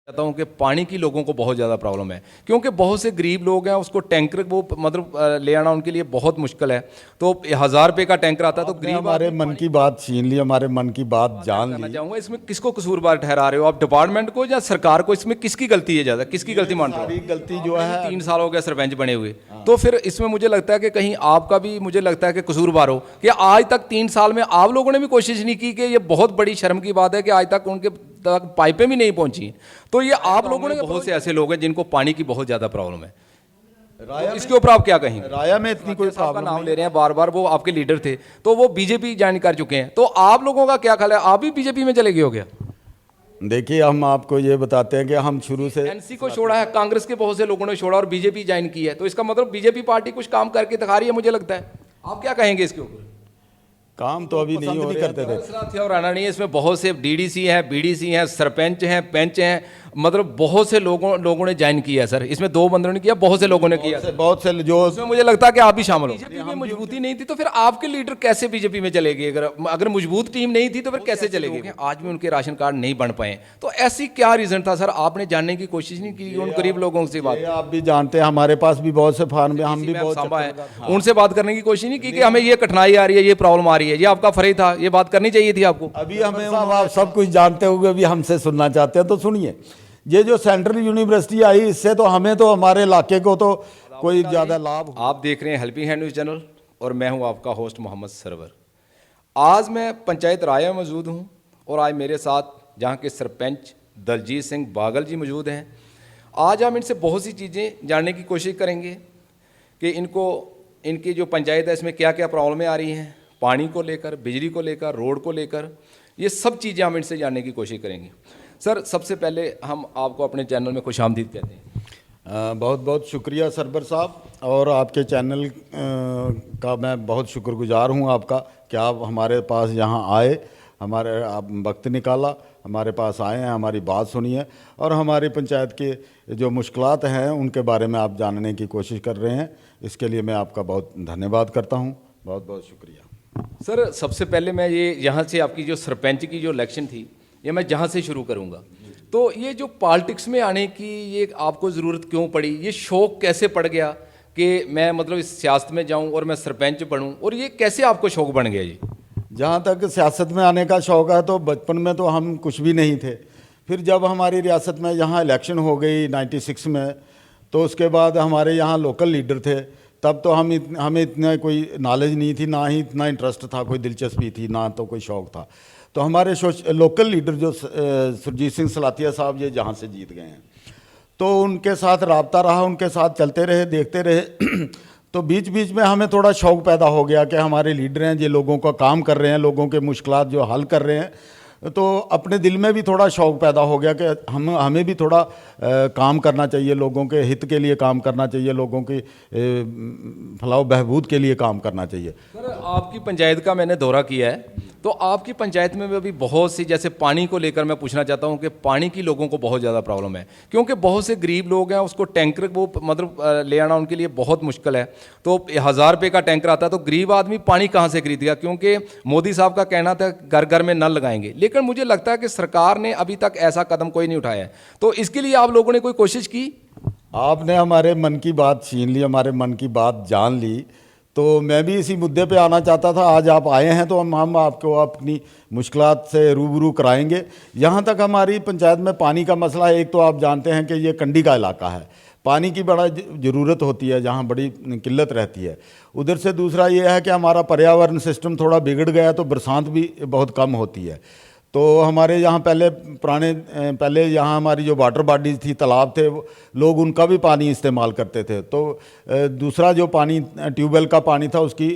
कहता हूँ कि पानी की लोगों को बहुत ज़्यादा प्रॉब्लम है, क्योंकि बहुत से गरीब लोग हैं, उसको टैंकर वो मतलब ले आना उनके लिए बहुत मुश्किल है। तो 1000 रुपये का टैंकर आता है तो गरीब हमारे मन की बात छीन ली, हमारे मन की बात जान करना ली। चाहूँगा, इसमें किसको कसूरवार ठहरा रहे हो आप, डिपार्टमेंट को या सरकार को? इसमें किसकी गलती है ज़्यादा, किसकी गलती मानते हो? सारी गलती जो है 3 साल हो गया सरपंच बने हुए, तो फिर इसमें मुझे लगता है कि कहीं आपका भी मुझे लगता है कि कसूरवार हो कि आज तक 3 साल में आप लोगों ने भी कोशिश नहीं की। कि ये बहुत बड़ी शर्म की बात है कि आज तक उनके तक पाइपें भी नहीं पहुंची। तो ये आप लोगों ने, बहुत से ऐसे लोग हैं जिनको पानी की बहुत ज़्यादा प्रॉब्लम है। तो इसके ऊपर आप क्या कहेंगे? राया में इतनी कोई साहब का प्रॉब्लम नाम नहीं। ले रहे हैं बार बार, वो आपके लीडर थे, तो वो बीजेपी ज्वाइन कर चुके हैं, तो आप लोगों का क्या ख्याल है, आप भी बीजेपी में चले गए हो गया? देखिए, हम आपको ये बताते हैं कि हम शुरू से एनसी को छोड़ा है, कांग्रेस के बहुत से लोगों ने छोड़ा और बीजेपी ज्वाइन की है, तो इसका मतलब बीजेपी पार्टी कुछ काम करके दिखा रही है, मुझे लगता है। आप क्या कहेंगे इसके ऊपर? काम तो अभी नहीं हो करते थे। और आना नहीं है, इसमें बहुत से डीडीसी हैं, बीडीसी हैं, सरपंच हैं, पंच हैं, मतलब बहुत से लोगों ने ज्वाइन किया है सर। इसमें 2 बंदों ने किया, बहुत से लोगों ने किया। बहुत से जो उसमें मुझे लगता है कि आप भी शामिल हो। बीजेपी में मजबूती नहीं थी तो फिर आपके लीडर कैसे बीजेपी में चले गए? अगर मजबूत टीम नहीं थी तो फिर कैसे चले गए? आज भी उनके राशन कार्ड नहीं बन पाए, तो ऐसी क्या रीजन था सर? आपने जानने की कोशिश नहीं की उन गरीब लोगों से बात? आप भी जानते हैं, हमारे पास भी बहुत से फार्म है, हम भी बहुत सांबा है, उनसे बात करने की कोशिश नहीं की कि हमें ये कठिनाई आ रही है, ये प्रॉब्लम आ रही है, ये आपका फर्ज था, ये बात करनी चाहिए थी आपको। अभी हमें आप सब कुछ जानते हुए भी हमसे सुनना चाहते हैं तो सुनिए। ये जो सेंट्रल यूनिवर्सिटी आई, इससे तो हमें तो हमारे इलाके को तो कोई ज़्यादा लाभ। आप देख रहे हैं हेल्पिंग हैंड न्यूज़ चैनल और मैं हूं आपका होस्ट मोहम्मद सरवर। आज मैं पंचायत राय में मौजूद हूं और आज मेरे साथ जहां के सरपंच दलजीत सिंह बागल जी मौजूद हैं। आज हम इनसे बहुत सी चीज़ें जानने की कोशिश करेंगे कि इनकी जो पंचायत है इसमें क्या क्या प्रॉब्लमें आ रही हैं, पानी को लेकर, बिजली को लेकर, रोड को लेकर, ये सब चीज़ें हम इनसे जानने की कोशिश करेंगे। सर, सबसे पहले हम आपको अपने चैनल में खुशामदीद कहते हैं। बहुत बहुत शुक्रिया सरवर साहब, और आपके चैनल का मैं बहुत शुक्रगुजार हूं आपका कि आप हमारे पास यहाँ आए, हमारे आप वक्त निकाला, हमारे पास आए हैं, हमारी बात सुनी है और हमारी पंचायत के जो मुश्किलात हैं उनके बारे में आप जानने की कोशिश कर रहे हैं। इसके लिए मैं आपका बहुत धन्यवाद करता हूँ। बहुत बहुत शुक्रिया सर। सबसे पहले मैं ये यहाँ से आपकी जो सरपंच की जो इलेक्शन थी, ये मैं जहाँ से शुरू करूँगा। तो ये जो पॉलिटिक्स में आने की ये आपको ज़रूरत क्यों पड़ी? ये शौक़ कैसे पड़ गया कि मैं मतलब इस सियासत में जाऊँ और मैं सरपंच बनूँ, और ये कैसे आपको शौक़ बन गया जी? जहाँ तक सियासत में आने का शौक़ है तो बचपन में तो हम कुछ भी नहीं थे। फिर जब हमारी रियासत में यहाँ इलेक्शन हो गई 96 में, तो उसके बाद हमारे यहाँ लोकल लीडर थे। तब तो हमें इतना कोई नॉलेज नहीं थी, ना ही इतना इंटरेस्ट था, कोई दिलचस्पी थी, ना तो कोई शौक़ था। तो हमारे लोकल लीडर जो सुरजीत सिंह सलातिया साहब, ये जहाँ से जीत गए हैं, तो उनके साथ राब्ता रहा, उनके साथ चलते रहे, देखते रहे। तो बीच बीच में हमें थोड़ा शौक़ पैदा हो गया कि हमारे लीडर हैं, ये लोगों का काम कर रहे हैं, लोगों के मुश्किलात जो हल कर रहे हैं। तो अपने दिल में भी थोड़ा शौक़ पैदा हो गया कि हमें भी थोड़ा काम करना चाहिए, लोगों के हित के लिए काम करना चाहिए, लोगों की फलाह बहबूद के लिए काम करना चाहिए। सर, आपकी पंचायत का मैंने दौरा किया है, तो आपकी पंचायत में भी अभी बहुत सी, जैसे पानी को लेकर मैं पूछना चाहता हूँ कि पानी की लोगों को बहुत ज़्यादा प्रॉब्लम है, क्योंकि बहुत से गरीब लोग हैं, उसको टैंकर वो मतलब ले आना उनके लिए बहुत मुश्किल है। तो 1000 रुपये का टैंकर आता है तो गरीब आदमी पानी कहाँ से खरीदेगा? क्योंकि मोदी साहब का कहना था घर घर में नल लगाएंगे, लेकिन मुझे लगता है कि सरकार ने अभी तक ऐसा कदम कोई नहीं उठाया है। तो इसके लिए आप लोगों ने कोई कोशिश की? आपने हमारे मन की बात छीन ली, हमारे मन की बात जान ली। तो मैं भी इसी मुद्दे पे आना चाहता था। आज आप आए हैं तो हम आपको अपनी मुश्किलात से रूबरू कराएंगे। यहाँ तक हमारी पंचायत में पानी का मसला है। एक तो आप जानते हैं कि ये कंडी का इलाका है, पानी की बड़ा ज़रूरत होती है, जहाँ बड़ी किल्लत रहती है। उधर से दूसरा ये है कि हमारा पर्यावरण सिस्टम थोड़ा बिगड़ गया, तो बरसात भी बहुत कम होती है। तो हमारे यहाँ पहले यहाँ हमारी जो वाटर बॉडीज़ थी, तालाब थे, लोग उनका भी पानी इस्तेमाल करते थे। तो दूसरा जो पानी ट्यूबवेल का पानी था, उसकी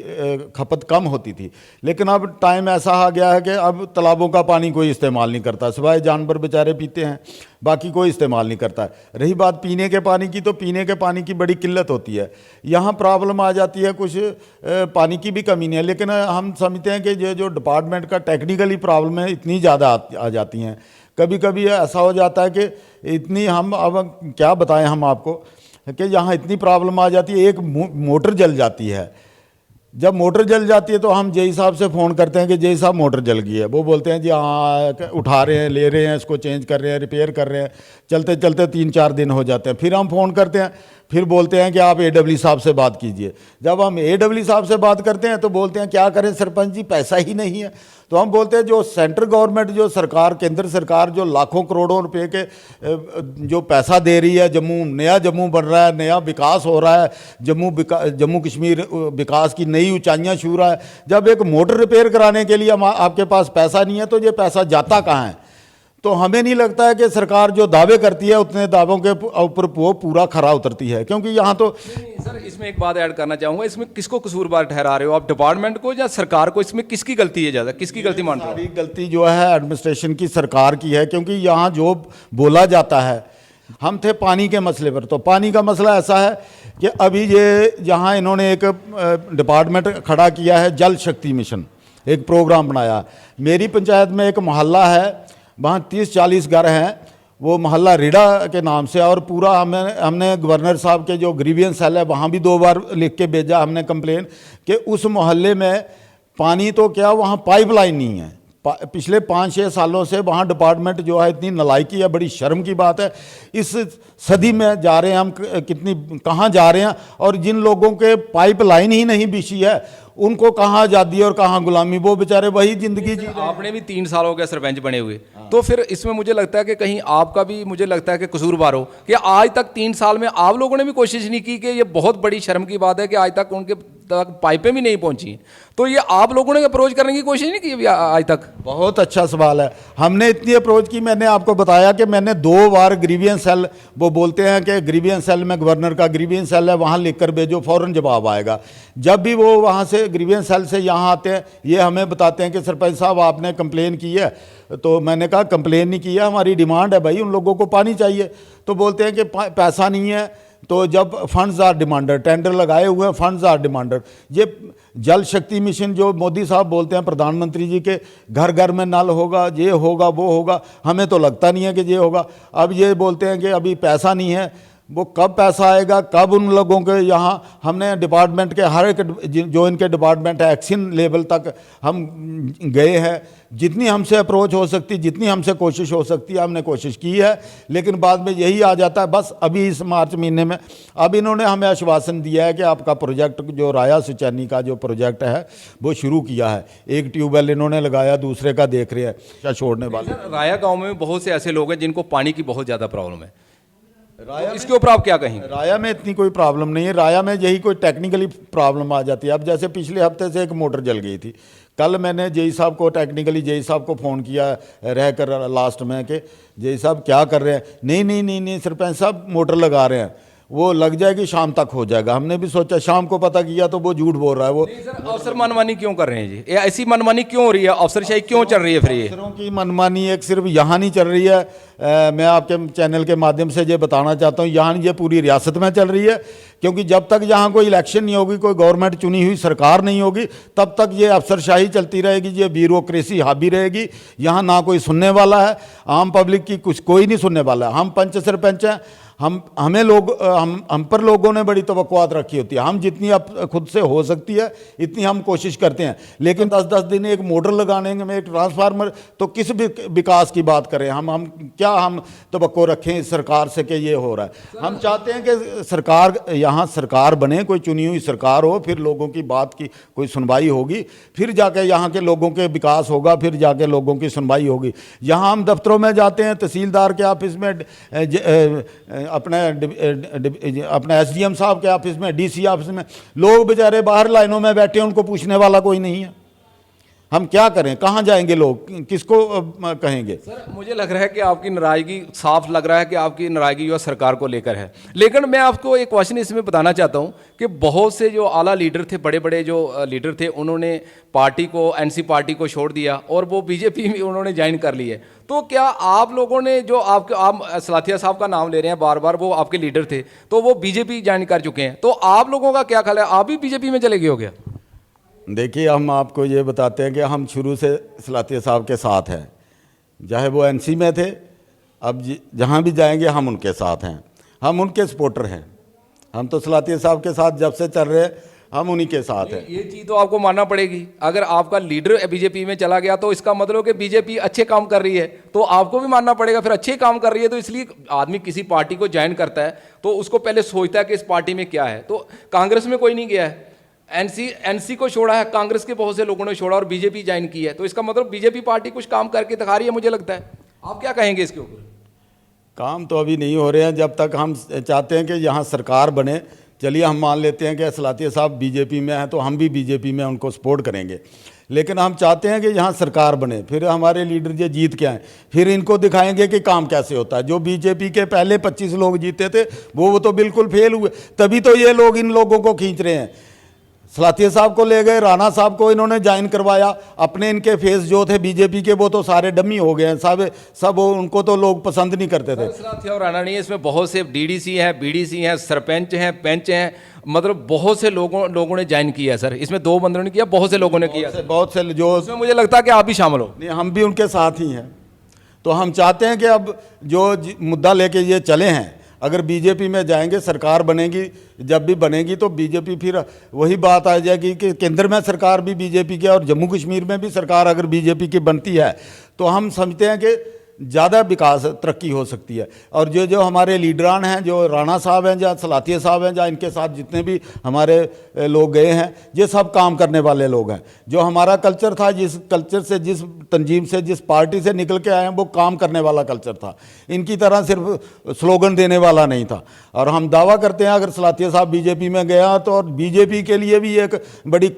खपत कम होती थी। लेकिन अब टाइम ऐसा आ गया है कि अब तालाबों का पानी कोई इस्तेमाल नहीं करता, सिवाय जानवर बेचारे पीते हैं, बाकी कोई इस्तेमाल नहीं करता है। रही बात पीने के पानी की, तो पीने के पानी की बड़ी किल्लत होती है। यहाँ प्रॉब्लम आ जाती है, कुछ पानी की भी कमी नहीं है, लेकिन हम समझते हैं कि ये जो डिपार्टमेंट का टेक्निकली प्रॉब्लम है, इतनी ज़्यादा आ जाती हैं। कभी कभी ऐसा हो जाता है कि इतनी, हम अब क्या बताएं हम आपको, कि यहाँ इतनी प्रॉब्लम आ जाती है। एक मोटर जल जाती है, जब मोटर जल जाती है तो हम जेई साहब से फ़ोन करते हैं कि जेई साहब मोटर जल गई है। वो बोलते हैं जी हाँ, उठा रहे हैं, ले रहे हैं, इसको चेंज कर रहे हैं, रिपेयर कर रहे हैं। चलते चलते 3-4 दिन हो जाते हैं। फिर हम फ़ोन करते हैं, फिर बोलते हैं कि आप एडब्ल्यू साहब से बात कीजिए। जब हम एडब्ल्यू साहब से बात करते हैं तो बोलते हैं क्या करें सरपंच जी, पैसा ही नहीं है। तो हम बोलते हैं जो सेंट्रल गवर्नमेंट, जो सरकार, केंद्र सरकार जो लाखों करोड़ों रुपए के जो पैसा दे रही है, नया जम्मू बन रहा है, नया विकास हो रहा है, जम्मू कश्मीर विकास की नई ऊंचाइयां छू रहा है। जब एक मोटर रिपेयर कराने के लिए आपके पास पैसा नहीं है तो ये पैसा जाता कहाँ है? तो हमें नहीं लगता है कि सरकार जो दावे करती है उतने दावों के ऊपर वो पूरा खरा उतरती है, क्योंकि यहाँ तो नहीं, सर इसमें एक बात ऐड करना चाहूँगा। इसमें किसको कसूरवार ठहरा रहे हो आप, डिपार्टमेंट को या सरकार को? इसमें किसकी गलती है ज़्यादा, किसकी गलती मान रहे हो? सारी गलती जो है एडमिनिस्ट्रेशन की, सरकार की है। क्योंकि यहाँ जो बोला जाता है, हम थे पानी के मसले पर, तो पानी का मसला ऐसा है कि अभी ये यहाँ इन्होंने एक डिपार्टमेंट खड़ा किया है, जल शक्ति मिशन, एक प्रोग्राम बनाया। मेरी पंचायत में एक मोहल्ला है, वहाँ 30-40 घर हैं, वो मोहल्ला रीडा के नाम से। और पूरा हमने गवर्नर साहब के जो ग्रीवियंस सेल है वहाँ भी 2 बार लिख के भेजा हमने कंप्लेन कि उस मोहल्ले में पानी तो क्या, वहाँ पाइपलाइन नहीं है। पिछले 5-6 सालों से वहाँ डिपार्टमेंट जो है इतनी नालायकी है, बड़ी शर्म की बात है। इस सदी में जा रहे हैं हम, कहाँ जा रहे हैं? और जिन लोगों के पाइपलाइन ही नहीं बिछी है उनको कहाँ आज़ादी और कहाँ गुलामी, वो बेचारे वही जिंदगी जी। आपने भी 3 साल हो गए सरपंच बने हुए, तो फिर इसमें मुझे लगता है कि कहीं आपका भी, मुझे लगता है कि कसूरवार हो कि आज तक 3 साल में आप लोगों ने भी कोशिश नहीं की। कि ये बहुत बड़ी शर्म की बात है कि आज तक उनके तक पाइपें भी नहीं पहुंची। तो ये आप लोगों ने अप्रोच करने की कोशिश नहीं की अभी आज तक? बहुत अच्छा सवाल है। हमने इतनी अप्रोच की, मैंने आपको बताया कि मैंने 2 बार ग्रीवियंस सेल, वो बोलते हैं कि ग्रीवियंस सेल में, गवर्नर का ग्रीवियंस सेल है, वहाँ लिख कर भेजो, फ़ौरन जवाब आएगा। जब भी वो वहाँ से ग्रीवियंस सेल से यहाँ आते हैं, ये हमें बताते हैं कि सरपंच साहब आपने कंप्लेन की है। तो मैंने कहा कंप्लेन नहीं की है, हमारी डिमांड है भाई, उन लोगों को पानी चाहिए। तो बोलते हैं कि पैसा नहीं है। तो जब फंड्स आर डिमांडेड, टेंडर लगाए हुए हैं, फंड्स आर डिमांडेड। ये जल शक्ति मिशन जो मोदी साहब बोलते हैं, प्रधानमंत्री जी के घर घर में नल होगा, ये होगा, वो होगा, हमें तो लगता नहीं है कि ये होगा। अब ये बोलते हैं कि अभी पैसा नहीं है। वो कब पैसा आएगा, कब उन लोगों के यहाँ, हमने डिपार्टमेंट के हर एक जो इनके डिपार्टमेंट है, एक्शन लेवल तक हम गए हैं। जितनी हमसे अप्रोच हो सकती, जितनी हमसे कोशिश हो सकती है, हमने कोशिश की है। लेकिन बाद में यही आ जाता है। बस अभी इस मार्च महीने में अब इन्होंने हमें आश्वासन दिया है कि आपका प्रोजेक्ट जो राया सुचैनी का जो प्रोजेक्ट है वो शुरू किया है। एक ट्यूबवेल इन्होंने लगाया, दूसरे का देख रहे हैं छोड़ने वाले। राया गाँव में बहुत से ऐसे लोग हैं जिनको पानी की बहुत ज़्यादा प्रॉब्लम है। राया, इसके ऊपर आप क्या कहेंगे? राया में इतनी कोई प्रॉब्लम नहीं है। राया में यही कोई टेक्निकली प्रॉब्लम आ जाती है। अब जैसे पिछले हफ्ते से एक मोटर जल गई थी, कल मैंने जेई साहब को, टेक्निकली जेई साहब को फ़ोन किया रह कर लास्ट में कि जेई साहब क्या कर रहे हैं? नहीं सरपंच साहब मोटर लगा रहे हैं, वो लग जाएगी, शाम तक हो जाएगा। हमने भी सोचा, शाम को पता किया तो वो झूठ बोल रहा है। वो सर अफसर मनमानी क्यों कर रहे हैं जी? ऐसी मनमानी क्यों हो रही है? अफसरशाही क्यों चल रही है फिर? ये अफसरों की मनमानी एक सिर्फ यहाँ नहीं चल रही है। मैं आपके चैनल के माध्यम से ये बताना चाहता हूँ, यहाँ ये पूरी रियासत में चल रही है। क्योंकि जब तक यहाँ कोई इलेक्शन नहीं होगी, कोई गवर्नमेंट चुनी हुई सरकार नहीं होगी, तब तक ये अफसरशाही चलती रहेगी, ये ब्यूरोक्रेसी हावी रहेगी। यहाँ ना कोई सुनने वाला है, आम पब्लिक की कुछ कोई नहीं सुनने वाला है। हम पंच सरपंच हैं, हम पर लोगों ने बड़ी तवक्कुआत रखी होती है। हम जितनी अब खुद से हो सकती है इतनी हम कोशिश करते हैं। लेकिन 10-10 दिन एक मोटर लगाने में, एक ट्रांसफार्मर, तो किस विकास की बात करें? हम क्या तवक्को रखें इस सरकार से कि ये हो रहा है? हम चाहते हैं कि सरकार, यहाँ सरकार बने, कोई चुनी हुई सरकार हो, फिर लोगों की बात की कोई सुनवाई होगी, फिर जाके यहाँ के लोगों के विकास होगा, फिर जाके लोगों की सुनवाई होगी। यहाँ हम दफ्तरों में जाते हैं, तहसीलदार के ऑफिस में, अपने एसडीएम साहब के ऑफिस में, डीसी ऑफिस में, लोग बेचारे बाहर लाइनों में बैठे हैं, उनको पूछने वाला कोई नहीं है। हम क्या करें? कहाँ जाएंगे लोग? किसको कहेंगे? सर मुझे लग रहा है कि आपकी नाराजगी, साफ लग रहा है कि आपकी नाराजगी जो सरकार को लेकर है। लेकिन मैं आपको एक क्वेश्चन इसमें बताना चाहता हूं कि बहुत से जो आला लीडर थे, बड़े बड़े जो लीडर थे, उन्होंने पार्टी को, एनसी पार्टी को छोड़ दिया और वो बीजेपी में उन्होंने ज्वाइन कर ली है। तो क्या आप लोगों ने, जो आप सलाथिया साहब का नाम ले रहे हैं बार बार, वो आपके लीडर थे, तो वो बीजेपी ज्वाइन कर चुके हैं, तो आप लोगों का क्या ख्याल है? आप भी बीजेपी में चले गए हो गया? देखिए, हम आपको ये बताते हैं कि हम शुरू से सलाथिया साहब के साथ हैं, चाहे वो एनसी में थे, अब जहाँ भी जाएंगे हम उनके साथ हैं, हम उनके सपोर्टर हैं। हम तो सलाथिया साहब के साथ जब से चल रहे, हम उन्हीं के साथ हैं। ये चीज तो आपको मानना पड़ेगी, अगर आपका लीडर बीजेपी में चला गया तो इसका मतलब कि बीजेपी अच्छे काम कर रही है, तो आपको भी मानना पड़ेगा फिर अच्छे काम कर रही है। तो इसलिए आदमी किसी पार्टी को ज्वाइन करता है तो उसको पहले सोचता है कि इस पार्टी में क्या है। तो कांग्रेस में कोई नहीं गया है, एनसी को छोड़ा है, कांग्रेस के बहुत से लोगों ने छोड़ा और बीजेपी ज्वाइन की है, तो इसका मतलब बीजेपी पार्टी कुछ काम करके दिखा रही है, मुझे लगता है। आप क्या कहेंगे इसके ऊपर? काम तो अभी नहीं हो रहे हैं। जब तक हम चाहते हैं कि यहाँ सरकार बने, चलिए हम मान लेते हैं कि सलातिया साहब बीजेपी में हैं तो हम भी बीजेपी में उनको सपोर्ट करेंगे, लेकिन हम चाहते हैं कि यहाँ सरकार बने, फिर हमारे लीडर ये जीत के आए, फिर इनको दिखाएंगे कि काम कैसे होता है। जो बीजेपी के पहले 25 लोग जीते थे वो तो बिल्कुल फेल हुए, तभी तो ये लोग इन लोगों को खींच रहे हैं। सलातिया साहब को ले गए, राणा साहब को इन्होंने ज्वाइन करवाया, अपने इनके फेस जो थे बीजेपी के वो तो सारे डमी हो गए हैं, सब उनको तो लोग पसंद नहीं करते थे। सलातिया और राणा नहीं, इसमें बहुत से डीडीसी हैं, बीडीसी हैं, सरपंच हैं, पंच हैं, मतलब बहुत से लोगों ने ज्वाइन किया सर। इसमें 2 बंदों ने किया, बहुत से लोगों ने किया, बहुत से जो इसमें मुझे लगता है कि आप भी शामिल हो। नहीं, हम भी उनके साथ ही हैं। तो हम चाहते हैं कि अब जो मुद्दा लेके ये चले हैं, अगर बीजेपी में जाएंगे, सरकार बनेगी, जब भी बनेगी तो बीजेपी फिर वही बात आ जाएगी कि केंद्र में सरकार भी बीजेपी की और जम्मू कश्मीर में भी सरकार अगर बीजेपी की बनती है तो हम समझते हैं कि ज़्यादा विकास तरक्की हो सकती है। और जो हमारे लीडरान हैं, जो राणा साहब हैं या सलातिया साहब हैं या इनके साथ जितने भी हमारे लोग गए हैं, ये सब काम करने वाले लोग हैं। जो हमारा कल्चर था, जिस कल्चर से, जिस तंजीम से, जिस पार्टी से निकल के आए हैं, वो काम करने वाला कल्चर था, इनकी तरह सिर्फ स्लोगन देने वाला नहीं था। और हम दावा करते हैं अगर सलातिया साहब बीजेपी में गया तो और बीजेपी के लिए भी एक बड़ी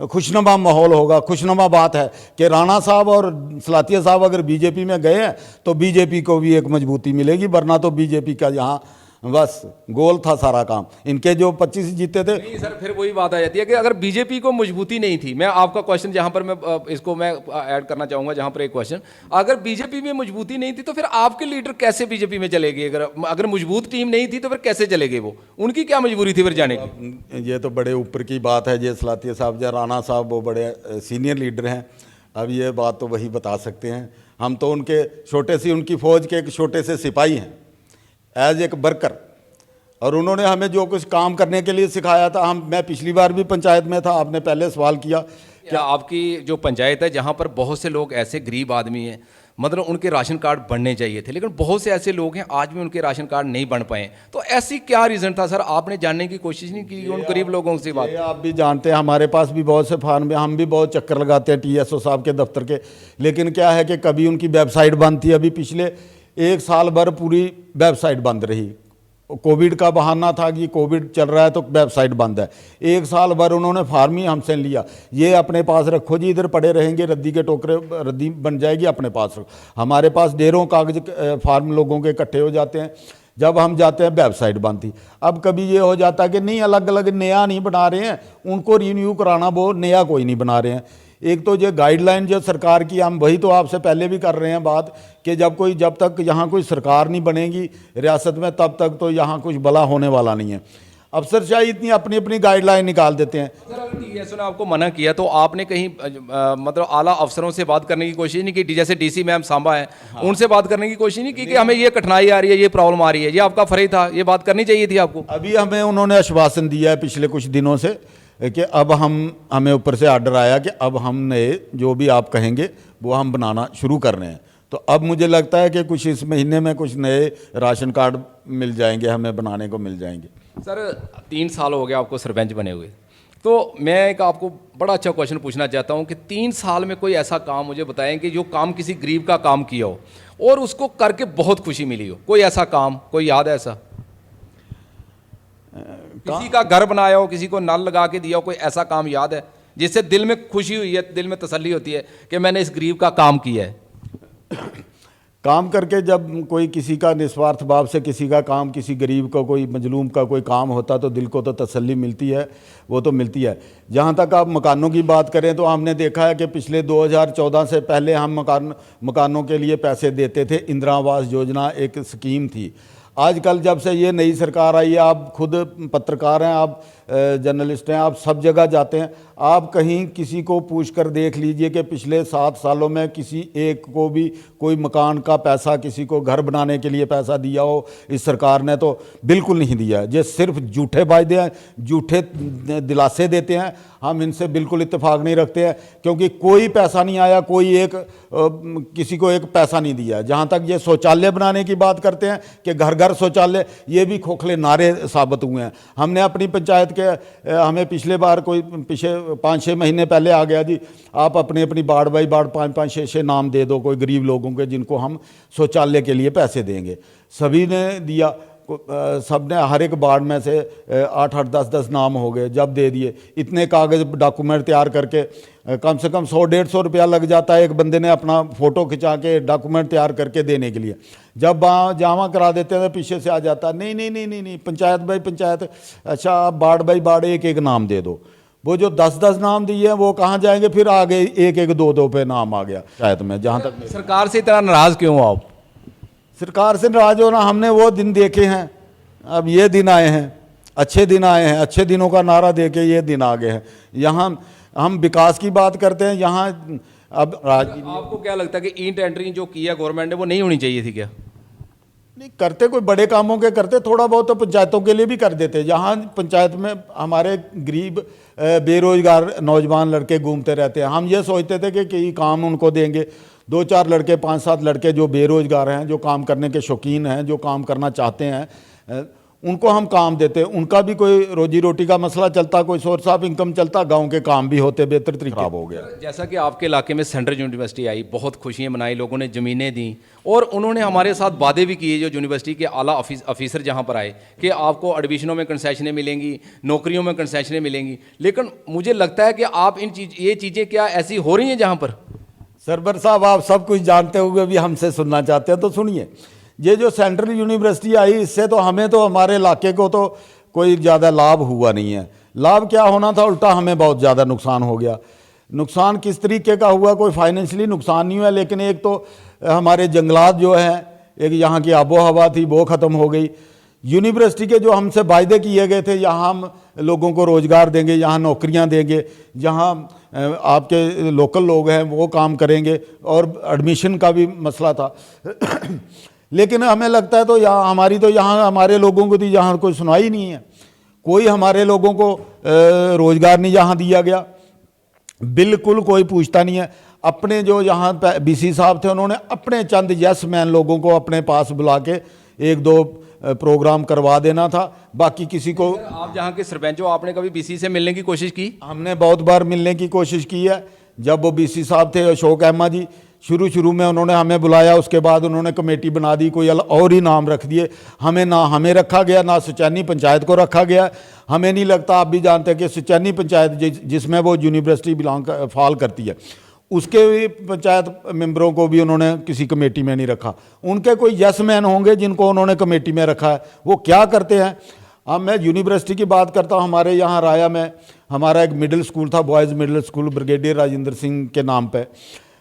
खुशनुमा माहौल होगा। खुशनुमा बात है कि राणा साहब और सलातिया साहब अगर बीजेपी में गए हैं तो बीजेपी को भी एक मजबूती मिलेगी, वरना तो बीजेपी का यहाँ बस गोल था सारा काम। इनके जो 25 जीते थे। नहीं सर, फिर वही बात आ जाती है कि अगर बीजेपी को मजबूती नहीं थी, मैं आपका क्वेश्चन जहां पर मैं ऐड करना चाहूंगा, जहां पर एक क्वेश्चन, अगर बीजेपी में मजबूती नहीं थी तो फिर आपके लीडर कैसे बीजेपी में चले गए? अगर मजबूत टीम नहीं थी तो फिर कैसे चले गए वो? उनकी क्या मजबूरी थी फिर जाने की? ये तो बड़े ऊपर की बात है। ये सलातिया साहब या राणा साहब वो बड़े सीनियर लीडर हैं, अब ये बात तो वही बता सकते हैं। हम तो उनके छोटे सी, उनकी फौज के एक छोटे से सिपाही हैं, एज एक वर्कर, और उन्होंने हमें जो कुछ काम करने के लिए सिखाया था। मैं पिछली बार भी पंचायत में था, आपने पहले सवाल किया। क्या आपकी जो पंचायत है जहां पर बहुत से लोग ऐसे गरीब आदमी हैं, मतलब उनके राशन कार्ड बनने चाहिए थे, लेकिन बहुत से ऐसे लोग हैं आज भी उनके राशन कार्ड नहीं बन पाए, तो ऐसी क्या रीज़न था सर? आपने जानने की कोशिश नहीं की उन गरीब लोगों से बात? आप भी जानते हैं, हमारे पास भी बहुत से फार्म हैं, हम भी बहुत चक्कर लगाते हैं टीएसओ साहब के दफ्तर के, लेकिन क्या है कि कभी उनकी वेबसाइट बंद थी। अभी पिछले 1 साल भर पूरी वेबसाइट बंद रही। कोविड का बहाना था कि कोविड चल रहा है तो वेबसाइट बंद है। 1 साल भर उन्होंने फार्म ही हमसे लिया, ये अपने पास रखो जी, इधर पड़े रहेंगे, रद्दी के टोकरे, रद्दी बन जाएगी, अपने पास रखो। हमारे पास ढेरों कागज फार्म लोगों के इकट्ठे हो जाते हैं। जब हम जाते हैं वेबसाइट बंद थी। अब कभी ये हो जाता है कि नहीं, अलग अलग नया नहीं बना रहे हैं, उनको रिन्यू कराना, वो नया कोई नहीं बना रहे हैं। एक तो ये गाइडलाइन जो सरकार की, हम वही तो आपसे पहले भी कर रहे हैं बात कि जब तक यहाँ कोई सरकार नहीं बनेगी रियासत में, तब तक तो यहाँ कुछ भला होने वाला नहीं है। अफसरशाही इतनी अपनी अपनी गाइडलाइन निकाल देते हैं। सर अगर टीएसओ ने आपको मना किया तो आपने कहीं मतलब आला अफसरों से बात करने की कोशिश नहीं की? जैसे डीसी मैम सांबा है, उनसे बात करने की कोशिश नहीं की कि हमें ये कठिनाई आ रही है, ये प्रॉब्लम आ रही है? ये आपका फर्ज था, ये बात करनी चाहिए थी आपको। अभी हमें उन्होंने आश्वासन दिया है पिछले कुछ दिनों से कि अब हमें ऊपर से आर्डर आया कि अब हम नए जो भी आप कहेंगे वो हम बनाना शुरू कर रहे हैं। तो अब मुझे लगता है कि कुछ इस महीने में कुछ नए राशन कार्ड मिल जाएंगे, हमें बनाने को मिल जाएंगे। सर 3 साल हो गया आपको सरपंच बने हुए, तो मैं एक आपको बड़ा अच्छा क्वेश्चन पूछना चाहता हूं कि 3 साल में कोई ऐसा काम मुझे बताएं कि जो काम किसी गरीब का काम किया हो और उसको करके बहुत खुशी मिली हो। कोई ऐसा काम, कोई याद है ऐसा? किसी का घर बनाया हो, किसी को नल लगा के दिया हो, कोई ऐसा काम याद है जिससे दिल में खुशी हुई है, दिल में तसल्ली होती है कि मैंने इस गरीब का काम किया है? काम करके जब कोई किसी का निस्वार्थ भाव से किसी का काम, किसी गरीब का, कोई मजलूम का कोई काम होता तो दिल को तो तसल्ली मिलती है, वो तो मिलती है। जहाँ तक आप मकानों की बात करें तो हमने देखा है कि पिछले 2014 से पहले हम मकानों के लिए पैसे देते थे। इंदिरा आवास योजना एक स्कीम थी। आजकल जब से ये नई सरकार आई है, आप खुद पत्रकार हैं, आप जर्नलिस्ट हैं, आप सब जगह जाते हैं, आप कहीं किसी को पूछ कर देख लीजिए कि पिछले 7 सालों में किसी एक को भी कोई मकान का पैसा, किसी को घर बनाने के लिए पैसा दिया हो इस सरकार ने, तो बिल्कुल नहीं दिया है। ये सिर्फ झूठे वायदे हैं, झूठे दिलासे देते हैं। हम इनसे बिल्कुल इत्तेफाक नहीं रखते हैं, क्योंकि कोई पैसा नहीं आया, कोई एक किसी को एक पैसा नहीं दिया है। जहाँ तक ये शौचालय बनाने की बात करते हैं कि घर घर शौचालय, ये भी खोखले नारे साबित हुए हैं। हमने अपनी पंचायत के हमें पिछले बार कोई पीछे 5-6 महीने पहले आ गया जी, आप अपनी अपनी वार्ड बाई वार्ड 5-5, 6-6 नाम दे दो कोई गरीब लोगों के जिनको हम शौचालय के लिए पैसे देंगे। सभी ने दिया, सब ने, हर एक वार्ड में से 8-8, 10-10 नाम हो गए। जब दे दिए, इतने कागज़ डॉक्यूमेंट तैयार करके कम से कम 100-150 रुपया लग जाता है एक बंदे ने अपना फ़ोटो खिंचा के डॉक्यूमेंट तैयार करके देने के लिए। जब जमा करा देते हैं तो पीछे से आ जाता है, नहीं नहीं नहीं नहीं नहीं, पंचायत बाई पंचायत, अच्छा आप वार्ड बाई वार्ड एक एक नाम दे दो। वो जो 10-10 नाम दिए हैं वो कहाँ जाएंगे फिर? आगे 1-1, 2-2 पे नाम आ गया पंचायत में। जहाँ तक सरकार से इतना नाराज़ क्यों हो आप? सरकार से नाराज होना, हमने वो दिन देखे हैं, अब ये दिन आए हैं, अच्छे दिन आए हैं, अच्छे दिनों का नारा दे के ये दिन आ गए हैं। यहाँ हम विकास की बात करते हैं, यहाँ अब आपको क्या लगता है कि ई टेंडरिंग जो किया गवर्नमेंट ने वो नहीं होनी चाहिए थी क्या? नहीं करते, कोई बड़े कामों के करते, थोड़ा बहुत तो पंचायतों के लिए भी कर देते। जहाँ पंचायत में हमारे गरीब बेरोजगार नौजवान लड़के घूमते रहते हैं, हम ये सोचते थे कि कई काम उनको देंगे। 2-4 लड़के, 5-7 लड़के जो बेरोजगार हैं, जो काम करने के शौकीन हैं, जो काम करना चाहते हैं, उनको हम काम देते। उनका भी कोई रोजी रोटी का मसला चलता, कोई सोर्स ऑफ इनकम चलता, गांव के काम भी होते बेहतर तरीके। खराब हो गया। जैसा कि आपके इलाके में सेंट्रल यूनिवर्सिटी आई, बहुत खुशियां मनाई, लोगों ने ज़मीनें दी और उन्होंने हमारे साथ वादे भी किए, जो यूनिवर्सिटी के आला ऑफिसर जहां पर आए, कि आपको एडमिशनों में कंसेशनें मिलेंगी, नौकरियों में कंसेशनें मिलेंगी। लेकिन मुझे लगता है कि आप ये चीज़ें क्या ऐसी हो रही हैं जहाँ पर? सरवर साहब, आप सब कुछ जानते हुए भी हमसे सुनना चाहते हैं तो सुनिए। ये जो सेंट्रल यूनिवर्सिटी आई, इससे तो हमें, तो हमारे इलाके को तो कोई ज़्यादा लाभ हुआ नहीं है। लाभ क्या होना था, उल्टा हमें बहुत ज़्यादा नुकसान हो गया। नुकसान किस तरीके का हुआ? कोई फाइनेंशियली नुकसान नहीं हुआ, लेकिन एक तो हमारे जंगलात जो हैं, एक यहाँ की आबो हवा थी वो ख़त्म हो गई। यूनिवर्सिटी के जो हमसे वायदे किए गए थे, यहाँ हम लोगों को रोज़गार देंगे, यहाँ नौकरियाँ देंगे, जहाँ आपके लोकल लोग हैं वो काम करेंगे, और एडमिशन का भी मसला था। लेकिन हमें लगता है तो यहाँ हमारी, तो यहाँ हमारे लोगों को तो यहाँ कोई सुनवाई नहीं है, कोई हमारे लोगों को रोज़गार नहीं यहाँ दिया गया, बिल्कुल कोई पूछता नहीं है। अपने जो यहाँ बीसी साहब थे, उन्होंने अपने चंद यस मैन लोगों को अपने पास बुला के 1-2 प्रोग्राम करवा देना था, बाकी किसी को। आप जहाँ के सरपंच हो, आपने कभी बीसी से मिलने की कोशिश की? हमने बहुत बार मिलने की कोशिश की है। जब वो बीसी साहब थे अशोक अहमद जी, शुरू में उन्होंने हमें बुलाया, उसके बाद उन्होंने कमेटी बना दी, कोई और ही नाम रख दिए। हमें रखा गया, ना सुचैनी पंचायत को रखा गया। हमें नहीं लगता, आप भी जानते हैं कि सुचैनी पंचायत जिसमें वो यूनिवर्सिटी फॉल करती है, उसके भी पंचायत मेंबरों को भी उन्होंने किसी कमेटी में नहीं रखा। उनके कोई यस मैन होंगे जिनको उन्होंने कमेटी में रखा है, वो क्या करते हैं। अब मैं यूनिवर्सिटी की बात करता हूँ। हमारे यहाँ राया में हमारा एक मिडिल स्कूल था, boys middle school, brigadier Rajendra Singh के नाम पे।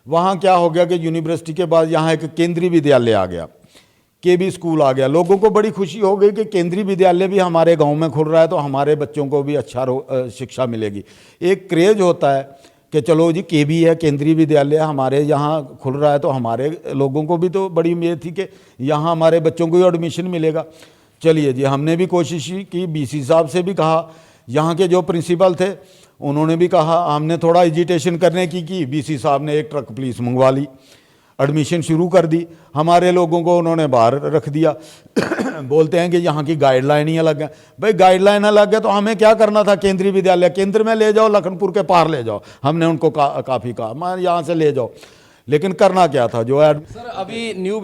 वहाँ क्या हो गया कि यूनिवर्सिटी के बाद यहाँ एक केंद्रीय विद्यालय आ गया, केबी स्कूल आ गया। लोगों को बड़ी खुशी हो गई कि केंद्रीय विद्यालय भी हमारे गांव में खुल रहा है, तो हमारे बच्चों को भी अच्छा शिक्षा मिलेगी। एक क्रेज होता है कि चलो जी, केबी है, केंद्रीय विद्यालय हमारे यहाँ खुल रहा है, तो हमारे लोगों को भी तो बड़ी उम्मीद थी कि यहाँ हमारे बच्चों को भी एडमिशन मिलेगा। चलिए जी, हमने भी कोशिश की, बीसी साहब से भी कहा, यहाँ के जो प्रिंसिपल थे उन्होंने भी कहा। हमने थोड़ा एजिटेशन करने की बीसी साहब ने एक ट्रक पुलिस मंगवा ली, एडमिशन शुरू कर दी। हमारे लोगों को उन्होंने बाहर रख दिया। बोलते हैं कि यहाँ की गाइडलाइन ही अलग है। भाई गाइडलाइन अलग है तो हमें क्या करना था? केंद्रीय विद्यालय केंद्र में ले जाओ, लखनपुर के पार ले जाओ। हमने उनको काफ़ी कहा, मैं यहाँ से ले जाओ, लेकिन करना क्या था? सर, अभी न्यू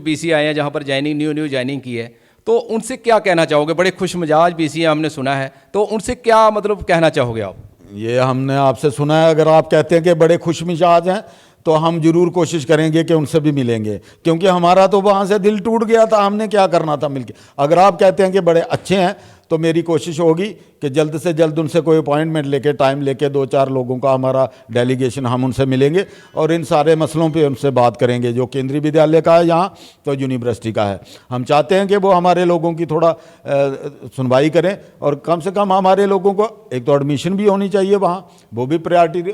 बीसी आए हैं, जहाँ पर न्यू ज्वाइनिंग की है, तो उनसे क्या कहना चाहोगे? बड़े खुश मिजाज बीसी हमने सुना है, तो उनसे क्या मतलब कहना चाहोगे आप? ये हमने आपसे सुना है, अगर आप कहते हैं कि बड़े खुश मिजाज हैं तो हम जरूर कोशिश करेंगे कि उनसे भी मिलेंगे, क्योंकि हमारा तो वहाँ से दिल टूट गया था। हमने क्या करना था मिलके? अगर आप कहते हैं कि बड़े अच्छे हैं तो मेरी कोशिश होगी कि जल्द से जल्द उनसे कोई अपॉइंटमेंट लेके, टाइम लेके 2-4 लोगों का हमारा डेलीगेशन, हम उनसे मिलेंगे और इन सारे मसलों पे उनसे बात करेंगे, जो केंद्रीय विद्यालय का है यहाँ तो यूनिवर्सिटी का है। हम चाहते हैं कि वो हमारे लोगों की थोड़ा सुनवाई करें और कम से कम हमारे लोगों को एक तो एडमिशन भी होनी चाहिए वहाँ, वो भी प्रायोरिटी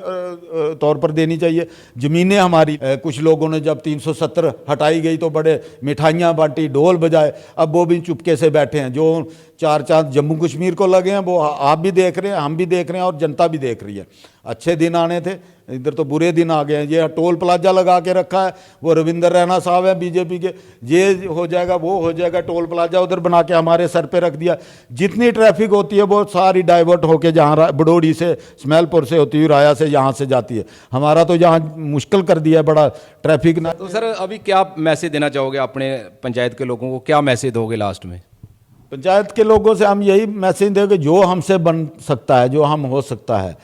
तौर पर देनी चाहिए। ज़मीनें हमारी, कुछ लोगों ने जब 370 हटाई गई तो बड़े मिठाइयाँ बांटी, ढोल बजाए, अब वो भी चुपके से बैठे हैं। जो 4 चांद जम्मू कश्मीर को लगे हैं वो आप भी देख रहे हैं, हम भी देख रहे हैं और जनता भी देख रही है। अच्छे दिन आने थे, इधर तो बुरे दिन आ गए हैं। ये टोल प्लाजा लगा के रखा है, वो रविंदर रैना साहब हैं बीजेपी के, ये हो जाएगा वो हो जाएगा, टोल प्लाजा उधर बना के हमारे सर पे रख दिया। जितनी ट्रैफिक होती है वो सारी डाइवर्ट होके जहाँ बडोड़ी से, स्मैलपुर से होती हुई राया से यहाँ से जाती है। हमारा तो यहाँ मुश्किल कर दिया है बड़ा ट्रैफिक ना। तो सर अभी क्या मैसेज देना चाहोगे अपने पंचायत के लोगों को, क्या मैसेज दोगे लास्ट में? पंचायत के लोगों से हम यही मैसेज देंगे, जो हमसे बन सकता है, जो हम हो सकता है,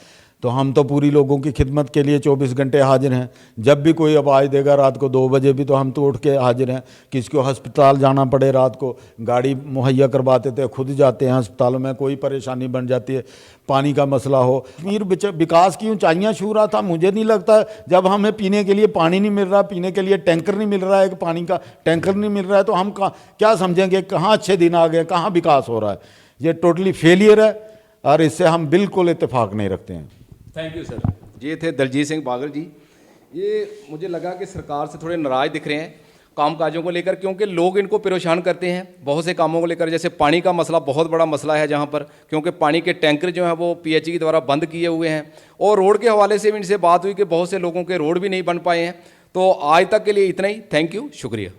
तो हम तो पूरी लोगों की खिदमत के लिए 24 घंटे हाजिर हैं। जब भी कोई आवाज़ देगा रात को 2 बजे भी, तो हम तो उठ के हाजिर हैं। किसी को अस्पताल जाना पड़े रात को, गाड़ी मुहैया करवाते थे, खुद जाते हैं अस्पतालों में, कोई परेशानी बन जाती है, पानी का मसला हो। कश्मीर विकास की ऊंचाइयां छू रहा था। मुझे नहीं लगता जब हमें पीने के लिए पानी नहीं मिल रहा, पीने के लिए टैंकर नहीं मिल रहा है, पानी का टैंकर नहीं मिल रहा है, तो हम क्या समझेंगे कहाँ अच्छे दिन आ गए, कहाँ विकास हो रहा है? ये टोटली फेलियर है और इससे हम बिल्कुल इत्तेफाक नहीं रखते हैं। Thank you sir. ये थे दलजीत सिंह बागल जी। ये मुझे लगा कि सरकार से थोड़े नाराज़ दिख रहे हैं काम काजों को लेकर, क्योंकि लोग इनको परेशान करते हैं बहुत से कामों को लेकर। जैसे पानी का मसला बहुत बड़ा मसला है जहाँ पर, क्योंकि पानी के टैंकर जो हैं वो पीएचई के द्वारा बंद किए हुए हैं, और रोड के हवाले से भी इनसे बात हुई कि बहुत से लोगों के रोड भी नहीं बन पाए हैं। तो आज तक के लिए इतना ही। थैंक यू, शुक्रिया।